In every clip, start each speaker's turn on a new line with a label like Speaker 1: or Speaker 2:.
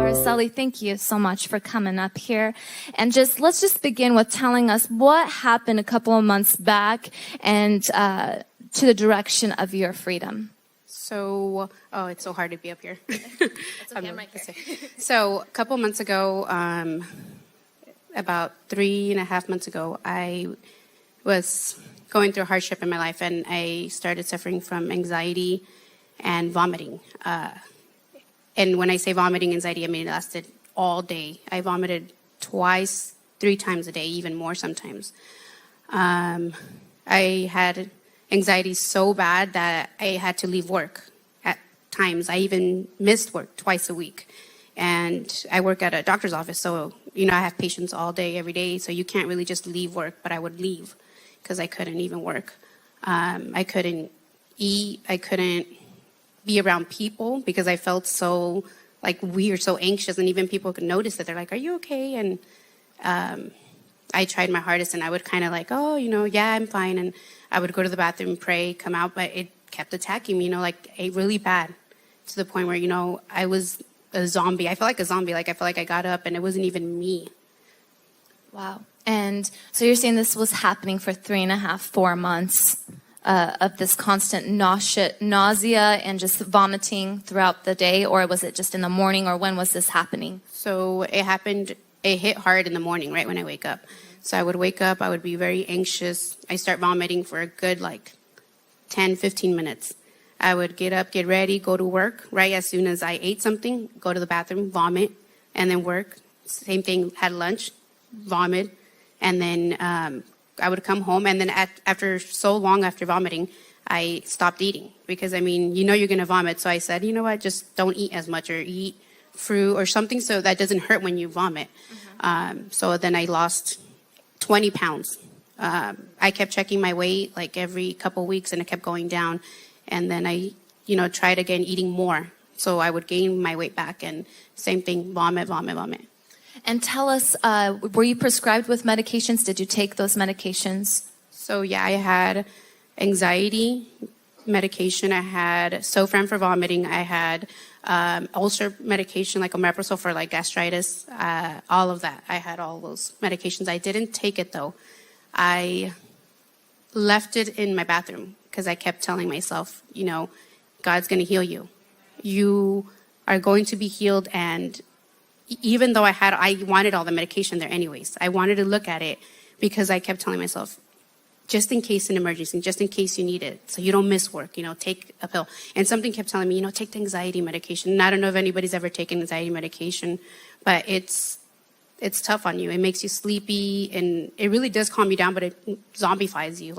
Speaker 1: Araceli, thank you so much for coming up here. And let's just begin with telling us what happened a couple of months back and to the direction of your freedom.
Speaker 2: So, it's so hard to be up here.
Speaker 1: That's okay, I'm right here.
Speaker 2: So, a couple months ago, about 3.5 months ago, I was going through a hardship in my life, and I started suffering from anxiety and vomiting. And when I say vomiting, anxiety, I mean it lasted all day. I vomited twice, 3 times a day, even more sometimes. I had anxiety so bad that I had to leave work at times. I even missed work twice a week. And I work at a doctor's office, so, I have patients all day, every day, so you can't really just leave work, but I would leave because I couldn't even work. I couldn't eat. I couldn't be around people because I felt so weird, so anxious, and even people could notice it. They're like, "Are you okay?" And I tried my hardest, and I would kind of yeah, I'm fine. And I would go to the bathroom, pray, come out, but it kept attacking me, really bad, to the point where, I was a zombie. I felt like a zombie. I felt like I got up and it wasn't even me.
Speaker 1: Wow. And so you're saying this was happening for 3.5, 4 months of this constant nausea and just vomiting throughout the day, or was it just in the morning, or when was this happening?
Speaker 2: So it hit hard in the morning, right when I wake up. So I would wake up, I would be very anxious. I start vomiting for a good 10, 15 minutes. I would get up, get ready, go to work. Right as soon as I ate something, go to the bathroom, vomit, and then work. Same thing, had lunch, vomit, and then I would come home. And then after so long after vomiting, I stopped eating because, you're going to vomit. So I said, you know what, just don't eat as much, or eat fruit or something so that doesn't hurt when you vomit. So then I lost 20 pounds. I kept checking my weight every couple weeks, and it kept going down. And then I, tried again eating more. So I would gain my weight back, and same thing, vomit.
Speaker 1: And tell us, were you prescribed with medications? Did you take those medications?
Speaker 2: So yeah, I had anxiety medication. I had Sofran for vomiting. I had ulcer medication like omeprazole for gastritis. All of that. I had all those medications. I didn't take it though. I left it in my bathroom because I kept telling myself, God's going to heal you. You are going to be healed. And even though I wanted all the medication there anyways, I wanted to look at it because I kept telling myself, just in case an emergency, just in case you need it, so you don't miss work, take a pill. And something kept telling me, take the anxiety medication. And I don't know if anybody's ever taken anxiety medication, but it's tough on you. It makes you sleepy, and it really does calm you down, but it zombifies you.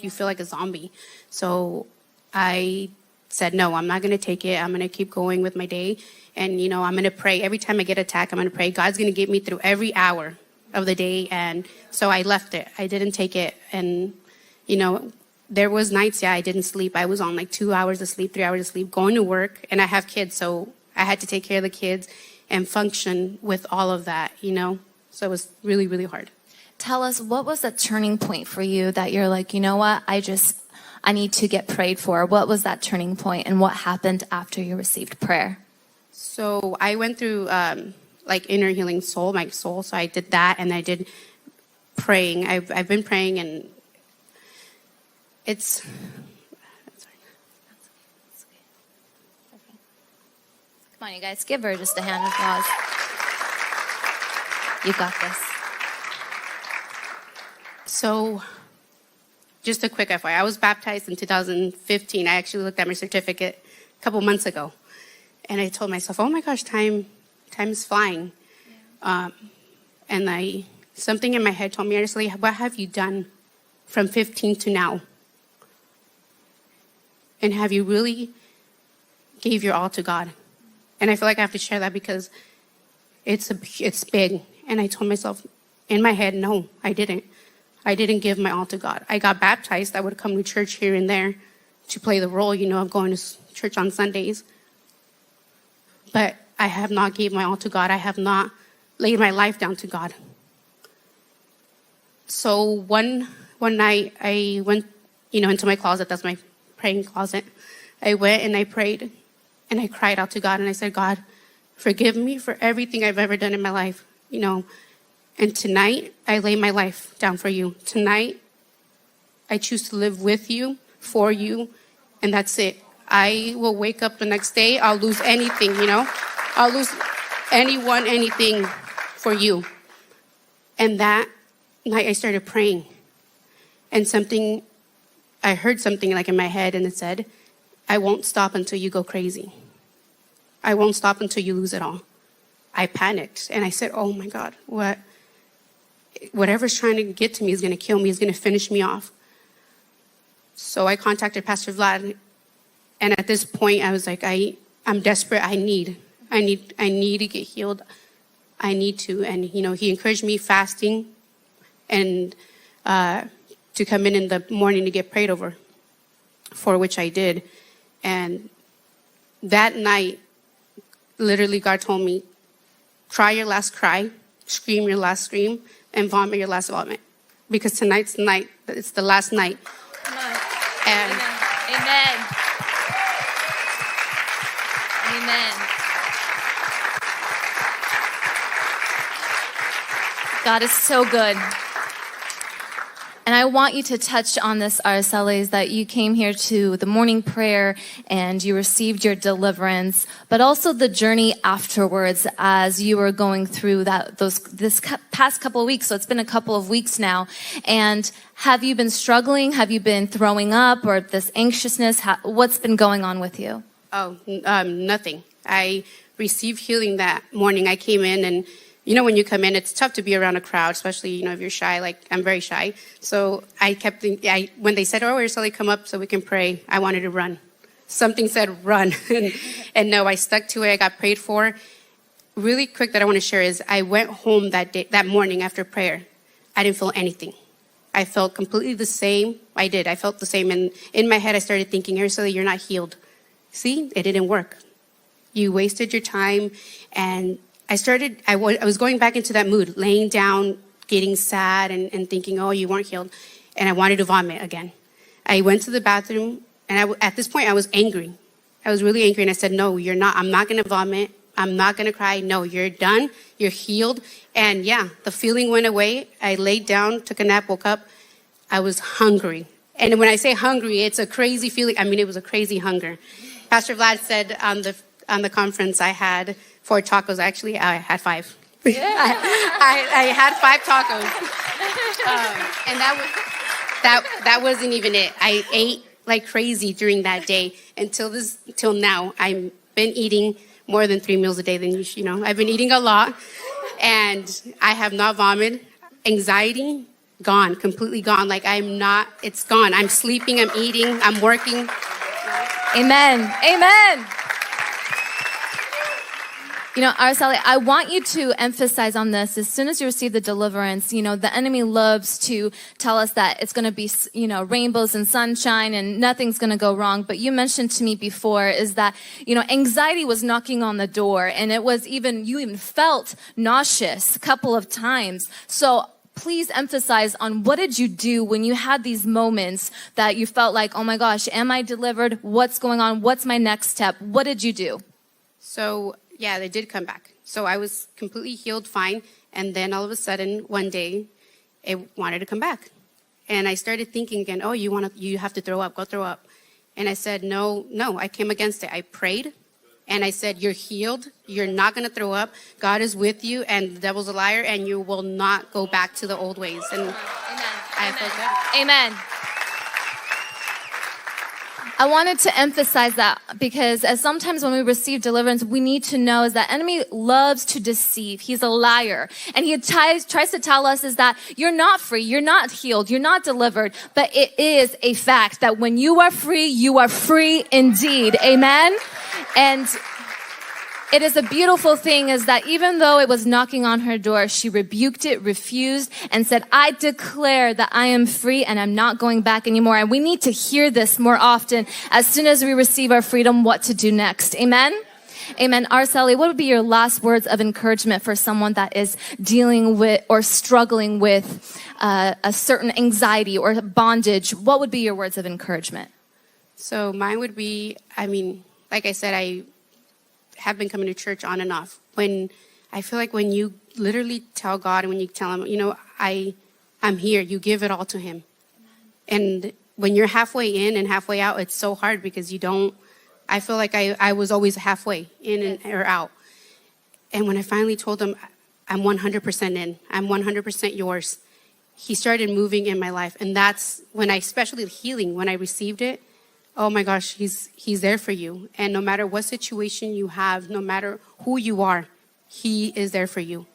Speaker 2: You feel like a zombie. So I said, no, I'm not going to take it. I'm going to keep going with my day. And, I'm going to pray. Every time I get attacked, I'm going to pray. God's going to get me through every hour of the day. And so I left it. I didn't take it. And, there was nights, I didn't sleep. I was on 2 hours of sleep, 3 hours of sleep, going to work. And I have kids, so I had to take care of the kids and function with all of that, So it was really, really hard.
Speaker 1: Tell us, what was the turning point for you that you're like, you know what, I need to get prayed for? What was that turning point, and what happened after you received prayer?
Speaker 2: So I went through inner healing my soul. So I did that, and I did praying. I've been praying, and it's...
Speaker 1: Come on, you guys, give her just a hand of applause. You got this.
Speaker 2: So, just a quick FYI, I was baptized in 2015. I actually looked at my certificate a couple months ago, and I told myself, "Oh my gosh, time is flying." Yeah. And something in my head told me, "Araceli, what have you done from 15 to now? And have you really gave your all to God?" And I feel like I have to share that because it's big. And I told myself in my head, no, I didn't. I didn't give my all to God. I got baptized. I would come to church here and there to play the role, of going to church on Sundays. But I have not gave my all to God. I have not laid my life down to God. So one night I went, into my closet. That's my praying closet. I went and I prayed and I cried out to God and I said, God, forgive me for everything I've ever done in my life, and tonight I lay my life down for you. Tonight I choose to live with you, for you, and that's it. I will wake up the next day, I'll lose anything, I'll lose anyone, anything for you. And that night I started praying, and I heard something like in my head, and it said, I won't stop until you go crazy. I won't stop until you lose it all. I panicked and I said, oh my God, whatever's trying to get to me is going to kill me, is going to finish me off. So I contacted Pastor Vlad, and at this point I was like, I'm desperate. I need to get healed. I need to. And he encouraged me fasting and to come in the morning to get prayed over, for which I did. And that night, literally God told me, cry your last cry, scream your last scream, and vomit your last vomit. Because tonight's the night, it's the last night. And
Speaker 1: Amen. Amen. God is so good. And I want you to touch on this, Araceli, is that you came here to the morning prayer and you received your deliverance, but also the journey afterwards as you were going through this past couple of weeks. So it's been a couple of weeks now. And have you been struggling? Have you been throwing up, or this anxiousness? What's been going on with you?
Speaker 2: Oh, nothing. I received healing that morning. I came in, and when you come in, it's tough to be around a crowd, especially, if you're shy. Like, I'm very shy. So I kept thinking, when they said, oh, Araceli, come up so we can pray, I wanted to run. Something said run. and no, I stuck to it. I got prayed for. Really quick that I want to share is I went home that morning after prayer. I didn't feel anything. I felt completely the same. I did. I felt the same. And in my head, I started thinking, Araceli, you're not healed. See, it didn't work. You wasted your time. And I was going back into that mood, laying down, getting sad and thinking, oh, you weren't healed. And I wanted to vomit again. I went to the bathroom, and at this point, I was angry. I was really angry, and I said, no, you're not. I'm not going to vomit. I'm not going to cry. No, you're done. You're healed. And yeah, the feeling went away. I laid down, took a nap, woke up. I was hungry. And when I say hungry, it's a crazy feeling. I mean, it was a crazy hunger. Pastor Vlad said on the conference I had 4 tacos. Actually, I had 5. Yeah. I had 5 tacos. And that wasn't even it. I ate like crazy during that day till now. I've been eating more than 3 meals a day than I've been eating a lot, and I have not vomited. Anxiety, gone, completely gone. Like it's gone. I'm sleeping, I'm eating, I'm working.
Speaker 1: Amen. Amen. Araceli, I want you to emphasize on this. As soon as you receive the deliverance, the enemy loves to tell us that it's going to be, rainbows and sunshine and nothing's going to go wrong. But you mentioned to me before is that, anxiety was knocking on the door, and you even felt nauseous a couple of times. So please emphasize on what did you do when you had these moments that you felt like, oh my gosh, am I delivered? What's going on? What's my next step? What did you do?
Speaker 2: So yeah, they did come back. So I was completely healed, fine. And then all of a sudden, one day, it wanted to come back. And I started thinking again, oh, you have to throw up, go throw up. And I said, no, I came against it. I prayed, and I said, you're healed. You're not going to throw up. God is with you, and the devil's a liar, and you will not go back to the old ways. And
Speaker 1: Amen.
Speaker 2: I felt good.
Speaker 1: Amen. I wanted to emphasize that because as sometimes when we receive deliverance, we need to know is that enemy loves to deceive. He's a liar. And he tries to tell us is that you're not free, you're not healed, you're not delivered. But it is a fact that when you are free indeed. Amen? And it is a beautiful thing is that even though it was knocking on her door, she rebuked it, refused, and said, I declare that I am free and I'm not going back anymore. And we need to hear this more often as soon as we receive our freedom, what to do next. Amen? Amen. Araceli, what would be your last words of encouragement for someone that is dealing with or struggling with a certain anxiety or bondage? What would be your words of encouragement?
Speaker 2: So mine would be, I mean, like I said, I have been coming to church on and off. When I feel like when you literally tell God and when you tell him, you know, I'm here, you give it all to him. And when you're halfway in and halfway out, it's so hard because you don't, I feel like I was always halfway in and or out. And when I finally told him, I'm 100% in, I'm 100% yours, he started moving in my life. And that's when I, especially healing, when I received it, oh my gosh, he's there for you. And no matter what situation you have, no matter who you are, he is there for you.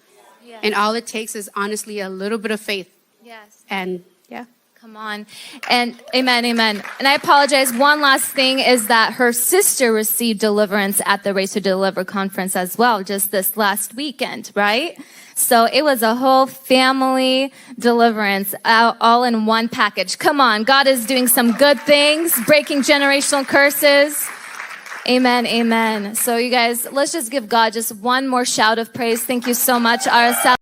Speaker 2: Yes. And all it takes is honestly a little bit of faith.
Speaker 1: Yes.
Speaker 2: And yeah.
Speaker 1: Come on. And amen, amen. And I apologize. One last thing is that her sister received deliverance at the Race to Deliver conference as well, just this last weekend, right? So it was a whole family deliverance all in one package. Come on. God is doing some good things, breaking generational curses. Amen, amen. So you guys, let's just give God just one more shout of praise. Thank you so much, Araceli.